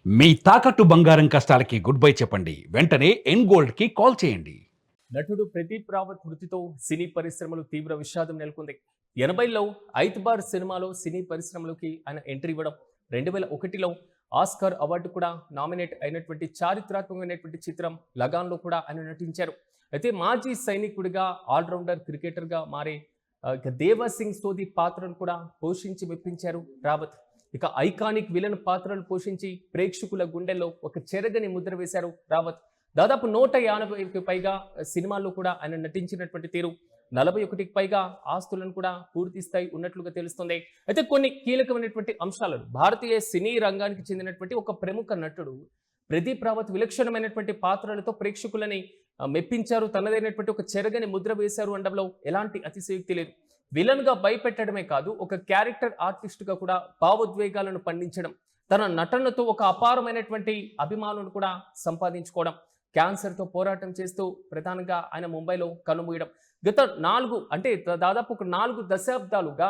మీ తాకట్టు బంగారం కష్టాలకి good bye చెప్పండి. వెంటనే ఎన్ గోల్డ్‌కి కాల్ చేయండి. నటుడు ప్రదీప్ రావత్ మృతితో సినీ పరిశ్రమలో తీవ్ర విషాదం నెలకొంది. 80లో ఐత్బార్ సినిమాలో సినీ పరిశ్రమలోకి ఆయన ఎంట్రీ ఇవ్వడం, 2001లో ఆస్కార్ అవార్డు కూడా నామినేట్ అయినటువంటి చారిత్రాత్మకమైనటువంటి చిత్రం లగాన్లో కూడా ఆయన నటించారు. అయితే మాజీ సైనికుడిగా ఆల్రౌండర్ క్రికెటర్గా మారే ఇక దేవసింగ్ సోది పాత్రను కూడా పోషించి మెప్పించారు రావత్. ఇక ఐకానిక్ విలన్ పాత్రలు పోషించి ప్రేక్షకుల గుండెల్లో ఒక చెరగని ముద్ర వేశారు రావత్. దాదాపు 150కి పైగా సినిమాల్లో కూడా ఆయన నటించినటువంటి తీరు, 41కి పైగా ఆస్తులను కూడా పూర్తి స్థాయి ఉన్నట్లుగా తెలుస్తుంది. అయితే కొన్ని కీలకమైనటువంటి అంశాలను భారతీయ సినీ రంగానికి చెందినటువంటి ఒక ప్రముఖ నటుడు ప్రదీప్ రావత్ విలక్షణమైనటువంటి పాత్రలతో ప్రేక్షకులని మెప్పించారు, తనదైనటువంటి ఒక చెరగని ముద్ర వేశారు అనడంలో ఎలాంటి అతిశయోక్తి లేదు. విలన్ గా భయపెట్టడమే కాదు, ఒక క్యారెక్టర్ ఆర్టిస్ట్ గా కూడా భావోద్వేగాలను పండించడం, తన నటనతో ఒక అపారమైనటువంటి అభిమానులను కూడా సంపాదించుకోవడం, క్యాన్సర్తో పోరాటం చేస్తూ ప్రధానంగా ఆయన ముంబైలో కనుమూయడం, గత దాదాపు ఒక 4 దశాబ్దాలుగా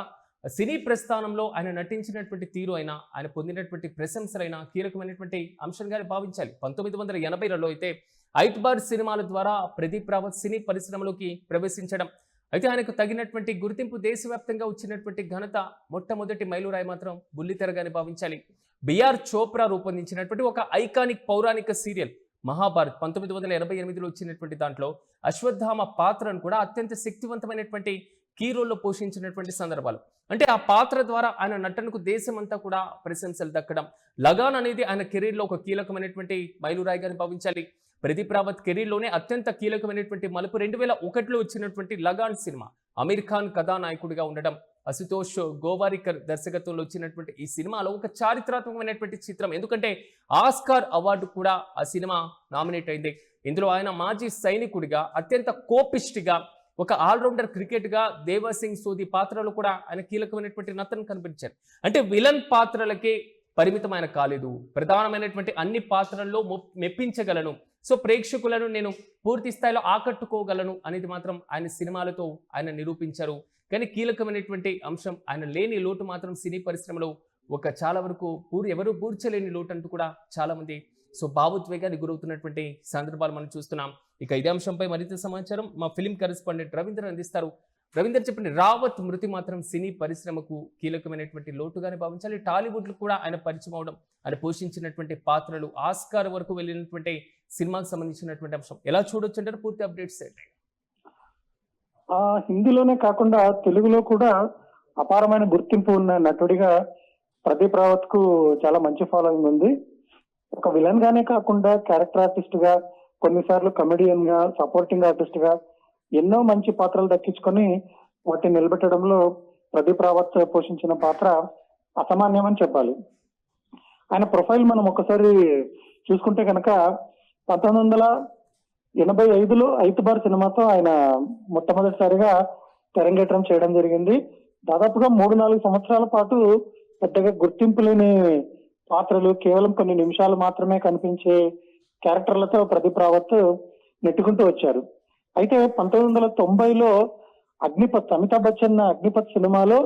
సినీ ప్రస్థానంలో ఆయన నటించినటువంటి తీరు అయినా, ఆయన పొందినటువంటి ప్రశంసలైనా కీలకమైనటువంటి అంశంగానే భావించాలి. 1980లలో అయితే ఐత్బార్ సినిమాల ద్వారా ప్రదీప్ రావత్ సినీ పరిశ్రమలోకి ప్రవేశించడం, అయితే ఆయనకు తగినటువంటి గుర్తింపు దేశవ్యాప్తంగా వచ్చినటువంటి ఘనత, మొట్టమొదటి మైలురాయి మాత్రం బుల్లితెరగానే భావించాలి. బిఆర్ చోప్రా రూపొందించినటువంటి ఒక ఐకానిక్ పౌరాణిక సీరియల్ మహాభారత్ 1988లో వచ్చినటువంటి దాంట్లో అశ్వత్థామ పాత్రను కూడా అత్యంత శక్తివంతమైనటువంటి కీ రోల్లో పోషించినటువంటి సందర్భాలు. అంటే ఆ పాత్ర ద్వారా ఆయన నటనకు దేశమంతా కూడా ప్రశంసలు దక్కడం, లగాన్ అనేది ఆయన కెరీర్లో ఒక కీలకమైనటువంటి మైలురాయిగానే భావించాలి. ప్రదీప్ రావత్ కెరీర్లోనే అత్యంత కీలకమైనటువంటి మలుపు 2001లో వచ్చినటువంటి లగాన్ సినిమా. అమీర్ ఖాన్ కథానాయకుడిగా ఉండడం, అశుతోష్ గోవారికర్ దర్శకత్వంలో వచ్చినటువంటి ఈ సినిమాలో ఒక చారిత్రాత్మకమైనటువంటి చిత్రం. ఎందుకంటే ఆస్కార్ అవార్డు కూడా ఆ సినిమా నామినేట్ అయింది. ఇందులో ఆయన మాజీ సైనికుడిగా, అత్యంత కోపిష్టిగా, ఒక ఆల్రౌండర్ క్రికెట్గా దేవసింగ్ సోది పాత్రలో కూడా ఆయన కీలకమైనటువంటి నటన కనిపించారు. అంటే విలన్ పాత్రలకే పరిమితమైన కాలేదు, ప్రధానమైనటువంటి అన్ని పాత్రల్లో మెప్పించగలను, సో ప్రేక్షకులను నేను పూర్తి స్థాయిలో ఆకట్టుకోగలను అనేది మాత్రం ఆయన సినిమాలతో ఆయన నిరూపించారు. కానీ కీలకమైనటువంటి అంశం, ఆయన లేని లోటు మాత్రం సినీ పరిశ్రమలో ఒక చాలా వరకు ఎవరు పూడ్చలేని లోటు అంటూ కూడా చాలా మంది భావోద్వేగానికి గురవుతున్నటువంటి సందర్భాలు మనం చూస్తున్నాం. ఇక ఇదే అంశంపై మరింత సమాచారం మా ఫిలిం కరెస్పాండెంట్ రవీంద్ర అందిస్తారు. రవీంద్ర, చెప్పండి, రావత్ మృతి మాత్రం సినీ పరిశ్రమకు కీలకమైనటువంటి లోటుగానే భావించాలి. టాలీవుడ్లో కూడా ఆయన పరిచయం అవడం, ఆయన పోషించినటువంటి పాత్రలు ఆస్కార్ వరకు వెళ్ళినటువంటి సినిమాకు సంబంధించినటువంటి అంశం ఎలా చూడొచ్చు అంటారు? పూర్తి అప్డేట్స్ ఏంటి? హిందీలోనే కాకుండా తెలుగులో కూడా అపారమైన గుర్తింపు ఉన్న నటుడిగా ప్రదీప్ రావత్ కు చాలా మంచి ఫాలోయింగ్ ఉంది. ఒక విలన్ గానే కాకుండా క్యారెక్టర్ ఆర్టిస్ట్ గా, కొన్నిసార్లు కమెడియన్ గా, సపోర్టింగ్ ఆర్టిస్ట్ గా ఎన్నో మంచి పాత్రలు దక్కించుకొని వాటిని నిలబెట్టడంలో ప్రదీప్ రావత్ పోషించిన పాత్ర అసామాన్యమని చెప్పాలి. ఆయన ప్రొఫైల్ మనం ఒకసారి చూసుకుంటే కనుక 1985లో ఐత్బార్ సినిమాతో ఆయన మొట్టమొదటిసారిగా తెరంగేట్రం చేయడం జరిగింది. దాదాపుగా 3-4 సంవత్సరాల పాటు పెద్దగా గుర్తింపు లేని పాత్రలు, కేవలం కొన్ని నిమిషాలు మాత్రమే కనిపించే క్యారెక్టర్లతో ప్రదీప్ రావత్ నెట్టుకుంటూ వచ్చారు. అయితే 1990లో అగ్నిపత్, అమితాబ్ బచ్చన్ అగ్నిపత్ సినిమాలో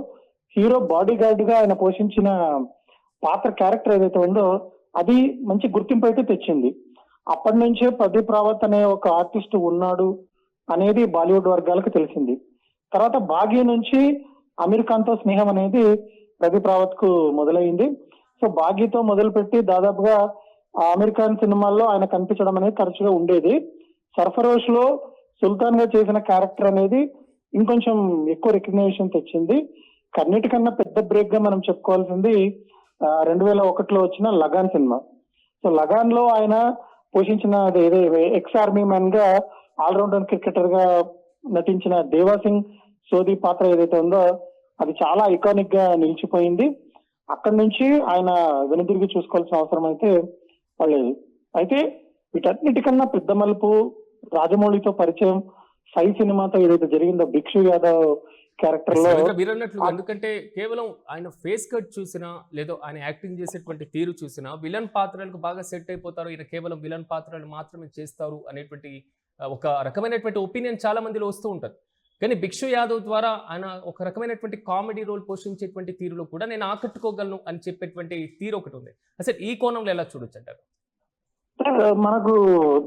హీరో బాడీ గార్డ్ గా ఆయన పోషించిన పాత్ర, క్యారెక్టర్ ఏదైతే ఉందో అది మంచి గుర్తింపు అయితే తెచ్చింది. అప్పటి నుంచే ప్రదీప్ రావత్ అనే ఒక ఆర్టిస్ట్ ఉన్నాడు అనేది బాలీవుడ్ వర్గాలకు తెలిసింది. తర్వాత బాగీ నుంచి అమీర్ ఖాన్ తో స్నేహం అనేది ప్రదీప్ రావత్ కు మొదలైంది. సో బాగీతో మొదలుపెట్టి దాదాపుగా అమీర్ ఖాన్ సినిమాల్లో ఆయన కనిపించడం అనేది తరచుగా ఉండేది. సర్ఫరోష్ లో సుల్తాన్ గా చేసిన క్యారెక్టర్ అనేది ఇంకొంచెం ఎక్కువ రికగ్నిషన్ తెచ్చింది. కన్నిటికన్నా పెద్ద బ్రేక్ గా మనం చెప్పుకోవాల్సింది 2001లో వచ్చిన లగాన్ సినిమా. సో లగాన్ లో ఆయన పోషించిన ఎక్స్ ఆర్మీ మ్యాన్ గా, ఆల్రౌండర్ క్రికెటర్ గా నటించిన దేవాసింగ్ సోది పాత్ర ఏదైతే ఉందో అది చాలా ఐకానిక్ గా నిలిచిపోయింది. అక్కడి నుంచి ఆయన వెనుదిరిగి చూసుకోవాల్సిన అవసరం అయితే పడలేదు. అయితే వీటన్నిటికన్నా పెద్ద మలుపు రాజమౌళితో పరిచయం, సై సినిమాతో ఏదైతే జరిగిందో భిక్షు యాదవ్ క్యారెక్టర్ లో. ఎందుకంటే కేవలం ఆయన ఫేస్ కట్ చూసినా, లేదో ఆయన యాక్టింగ్ చేసేటువంటి తీరు చూసినా విలన్ పాత్రలకు బాగా సెట్ అయిపోతారు, ఈయన కేవలం విలన్ పాత్రలు మాత్రమే చేస్తారు అనేటువంటి ఒక రకమైనటువంటి ఒపీనియన్ చాలా మందిలో వస్తూ ఉంటుంది. కానీ భిక్షు యాదవ్ ద్వారా ఆయన ఒక రకమైనటువంటి కామెడీ రోల్ పోషించేటువంటి తీరులో కూడా నేను ఆకట్టుకోగలను అని చెప్పేటువంటి తీరు ఒకటి ఉంది. అసలు ఈ కోణంలో ఎలా చూడొచ్చు అంటారు? మనకు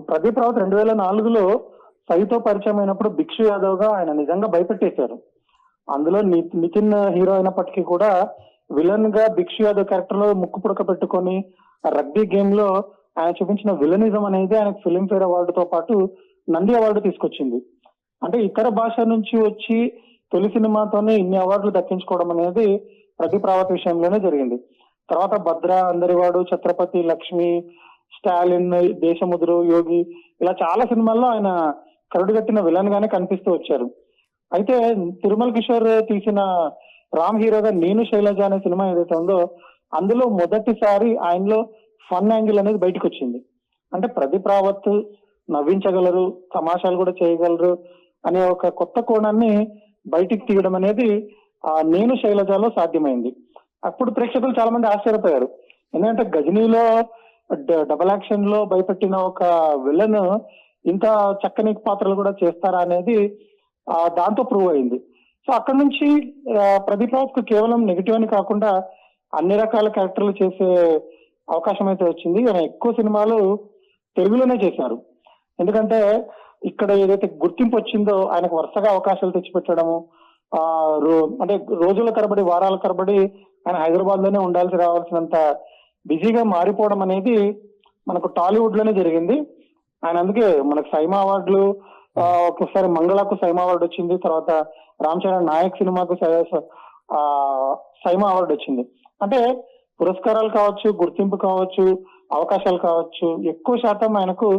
ప్రదీప్ రావత్ 2004లో సైతో పరిచయం అయినప్పుడు భిక్షు యాదవ్ గా ఆయన నిజంగా భయపెట్టేశారు. అందులో నితిన్ హీరో అయినప్పటికీ కూడా విలన్ గా భిక్షు యాదవ్ క్యారెక్టర్ లో ముక్కు పుడక పెట్టుకొని రగ్బీ గేమ్ లో ఆయన చూపించిన విలనిజం అనేది ఆయనకు ఫిల్మ్ఫేర్ అవార్డుతో పాటు నంది అవార్డు తీసుకొచ్చింది. అంటే ఇతర భాష నుంచి వచ్చి తొలి సినిమాతోనే ఇన్ని అవార్డులు దక్కించుకోవడం అనేది ప్రదీప్ రావత్ విషయంలోనే జరిగింది. తర్వాత భద్ర, అందరివాడు, ఛత్రపతి, లక్ష్మి, స్టాలిన్, దేశముద్రు, యోగి ఇలా చాలా సినిమాల్లో ఆయన కరుడుగట్టిన విలన్ గానే కనిపిస్తూ వచ్చారు. అయితే తిరుమల కిషోర్ తీసిన రామ్ హీరోగా నేను శైలజ అనే సినిమా ఏదైతే ఉందో అందులో మొదటిసారి ఆయనలో ఫన్ యాంగిల్ అనేది బయటకు వచ్చింది. అంటే ప్రదీప్ రావత్ నవ్వించగలరు, తమాషాలు కూడా చేయగలరు అనే ఒక కొత్త కోణాన్ని బయటికి తీయడం అనేది నేను శైలజలో సాధ్యమైంది. అప్పుడు ప్రేక్షకులు చాలా మంది ఆశ్చర్యపోయారు. ఎందుకంటే గజనీలో డబల్ యాక్షన్ లో భయపెట్టిన ఒక విలన్ ఇంత చక్కని పాత్రలు కూడా చేస్తారా అనేది దాంతో ప్రూవ్ అయింది. సో అక్కడ నుంచి ప్రదీప్ రావత్ కు కేవలం నెగిటివ్ అని కాకుండా అన్ని రకాల క్యారెక్టర్లు చేసే అవకాశం అయితే వచ్చింది. ఆయన ఎక్కువ సినిమాలు తెలుగులోనే చేశారు. ఎందుకంటే ఇక్కడ ఏదైతే గుర్తింపు వచ్చిందో ఆయనకు వరుసగా అవకాశాలు తెచ్చిపెట్టడము, అంటే రోజుల తరబడి, వారాల తరబడి ఆయన హైదరాబాద్ లోనే రావాల్సినంత బిజీగా మారిపోవడం అనేది మనకు టాలీవుడ్ లోనే జరిగింది. ఆయన అందుకే మనకు సైమా అవార్డులు, ఒకసారి మంగళకు సైమా అవార్డు వచ్చింది, తర్వాత రామ్ చరణ్ నాయక్ సినిమాకు సైమా అవార్డు వచ్చింది. అంటే పురస్కారాలు కావచ్చు, గుర్తింపు కావచ్చు, అవకాశాలు కావచ్చు, ఎక్కువ శాతం ఆయనకు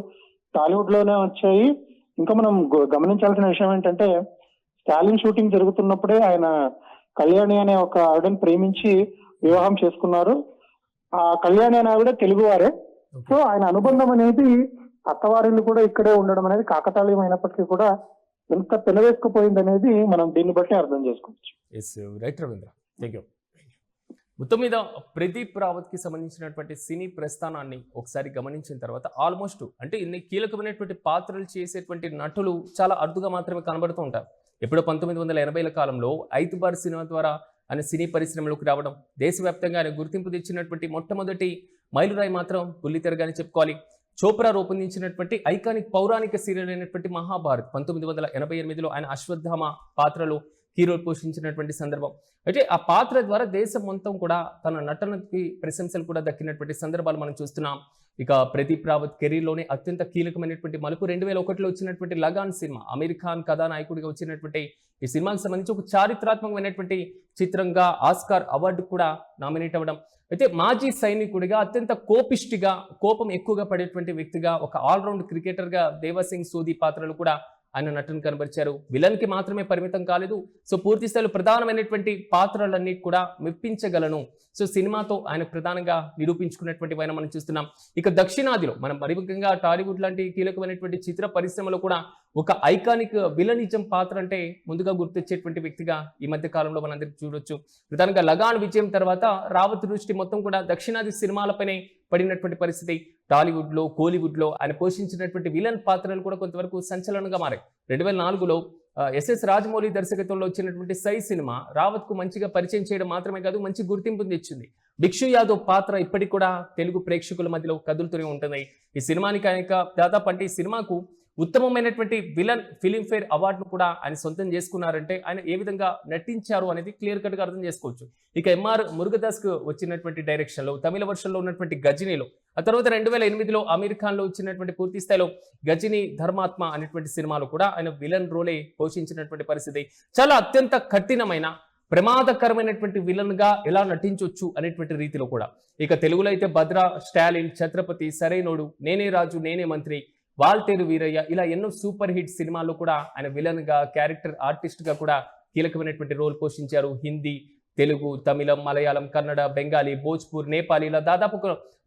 టాలీవుడ్ లోనే వచ్చాయి. ఇంకా మనం గమనించాల్సిన విషయం ఏంటంటే స్టాలిన్ షూటింగ్ జరుగుతున్నప్పుడే ఆయన కళ్యాణి అనే ఒక ఆవిడని ప్రేమించి వివాహం చేసుకున్నారు. ఆ కళ్యాణి అనే ఆవిడ తెలుగువారే. సో ఆయన అనుబంధం అనేది అత్తవారిల్లు కూడా ఇక్కడే ఉండడం అనేది కాకతాళీయం అయినప్పటికీ కూడా ఎంత పెనవేసుకుపోయింది అనేది మనం దీన్ని బట్టి అర్థం చేసుకోవచ్చు. Right Ravindra, thank you. మొత్తం మీద ప్రదీప్ రావత్ కి సంబంధించినటువంటి సినీ ప్రస్థానాన్ని ఒకసారి గమనించిన తర్వాత ఆల్మోస్ట్ అంటే ఇన్ని కీలకమైనటువంటి పాత్రలు చేసేటువంటి నటులు చాలా అరుదుగా మాత్రమే కనబడుతూ ఉంటారు. ఎప్పుడో 1980ల కాలంలో ఐతుబార్ సినిమా ద్వారా ఆయన సినీ పరిశ్రమలోకి రావడం, దేశవ్యాప్తంగా ఆయన గుర్తింపు తెచ్చినటువంటి మొట్టమొదటి మైలురాయి మాత్రం బుల్లితెరగానే చెప్పుకోవాలి. చోప్రా రూపొందించినటువంటి ఐకానిక్ పౌరాణిక సీరియల్ అయినటువంటి మహాభారత్ 1988లో ఆయన అశ్వత్థామ పాత్రలో హీరో పోషించినటువంటి సందర్భం. అయితే ఆ పాత్ర ద్వారా దేశం మొత్తం కూడా తన నటనకి ప్రశంసలు కూడా దక్కినటువంటి సందర్భాలు మనం చూస్తున్నాం. ఇక ప్రదీప్ రావత్ కెరీర్లోనే అత్యంత కీలకమైనటువంటి మలుపు 2001లో వచ్చినటువంటి లగాన్ సినిమా. అమీర్ ఖాన్ కథానాయకుడిగా వచ్చినటువంటి ఈ సినిమాకి సంబంధించి ఒక చారిత్రాత్మకమైనటువంటి చిత్రంగా ఆస్కార్ అవార్డు కూడా నామినేట్ అవ్వడం. అయితే మాజీ సైనికుడిగా అత్యంత కోపిష్టిగా, కోపం ఎక్కువగా పడేటువంటి వ్యక్తిగా, ఒక ఆల్రౌండ్ క్రికెటర్గా దేవసింగ్ సోది పాత్రలు కూడా ఆయన నటన కనబరిచారు. విలన్ కి మాత్రమే పరిమితం కాలేదు. సో పూర్తి స్థాయిలో ప్రధానమైనటువంటి పాత్రలన్నీ కూడా మెప్పించగలను. సో సినిమాతో ఆయన ప్రధానంగా నిరూపించుకున్నటువంటి ఆయన మనం చూస్తున్నాం. ఇక దక్షిణాదిలో మనం మరి ముఖ్యంగా టాలీవుడ్ లాంటి కీలకమైనటువంటి చిత్ర పరిశ్రమలో కూడా ఒక ఐకానిక్ విలనిజం పాత్ర అంటే ముందుగా గుర్తొచ్చేటువంటి వ్యక్తిగా ఈ మధ్య కాలంలో మనందరికి చూడొచ్చు. ప్రధానంగా లగాన్ విజయం తర్వాత రావత్ దృష్టి మొత్తం కూడా దక్షిణాది సినిమాలపైనే పడినటువంటి పరిస్థితి. టాలీవుడ్ లో, కోలీవుడ్ లో ఆయన పోషించినటువంటి విలన్ పాత్రలు కూడా కొంతవరకు సంచలనంగా మారాయి. 2004లో ఎస్ఎస్ రాజమౌళి దర్శకత్వంలో వచ్చినటువంటి సై సినిమా రావత్ కు మంచిగా పరిచయం చేయడం మాత్రమే కాదు, మంచి గుర్తింపు తెచ్చింది. భిక్షు యాదవ్ పాత్ర ఇప్పటికి కూడా తెలుగు ప్రేక్షకుల మధ్యలో కదులుతూనే ఉంటుంది. ఈ సినిమానికి ఆయన దాదాపు అంటే ఈ సినిమాకు ఉత్తమమైనటువంటి విలన్ ఫిలింఫేర్ అవార్డును కూడా ఆయన సొంతం చేసుకున్నారంటే ఆయన ఏ విధంగా నటించారు అనేది క్లియర్ కట్ గా అర్థం చేసుకోవచ్చు. ఇక ఎంఆర్ మురుగదాస్ కు వచ్చినటువంటి డైరెక్షన్ లో తమిళ వర్షన్లో ఉన్నటువంటి గజనీలో, ఆ తర్వాత 2008లో అమీర్ ఖాన్ లో వచ్చినటువంటి పూర్తి స్థాయిలో గజనీ ధర్మాత్మ అనేటువంటి సినిమాలో కూడా ఆయన విలన్ రోలే పోషించినటువంటి పరిస్థితి. చాలా అత్యంత కఠినమైన, ప్రమాదకరమైనటువంటి విలన్ గా ఎలా నటించవచ్చు అనేటువంటి రీతిలో కూడా. ఇక తెలుగులో అయితే భద్ర, స్టాలిన్, ఛత్రపతి, సరైనోడు, నేనే రాజు నేనే మంత్రి, వాల్తేరు వీరయ్య ఇలా ఎన్నో సూపర్ హిట్ సినిమాల్లో కూడా ఆయన విలన్ గా, క్యారెక్టర్ ఆర్టిస్ట్ గా కూడా కీలకమైనటువంటి రోల్ పోషించారు. హిందీ, తెలుగు, తమిళం, మలయాళం, కన్నడ, బెంగాలీ, భోజ్పూర్, నేపాలి ఇలా దాదాపు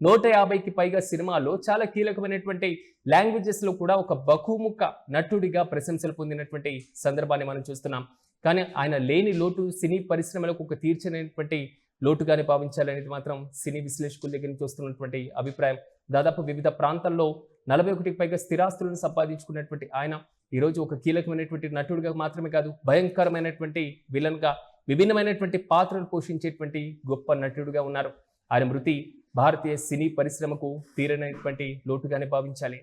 150కి పైగా సినిమాల్లో చాలా కీలకమైనటువంటి లాంగ్వేజెస్ లో కూడా ఒక బహుముఖ నటుడిగా ప్రశంసలు పొందినటువంటి సందర్భాన్ని మనం చూస్తున్నాం. కానీ ఆయన లేని లోటు సినీ పరిశ్రమలకు ఒక తీర్చలేనటువంటి లోటుగానే భావించాలనేది మాత్రం సినీ విశ్లేషకుల దగ్గర నుంచి వస్తున్నటువంటి అభిప్రాయం. దాదాపు వివిధ ప్రాంతాల్లో 41కి పైగా స్థిరాస్తులను సంపాదించుకున్నటువంటి ఆయన ఈరోజు ఒక కీలకమైనటువంటి నటుడిగా మాత్రమే కాదు, భయంకరమైనటువంటి విలన్గా విభిన్నమైనటువంటి పాత్రలు పోషించేటువంటి గొప్ప నటుడిగా ఉన్నారు. ఆయన మృతి భారతీయ సినీ పరిశ్రమకు తీరనటువంటి లోటుగానే భావించాలి.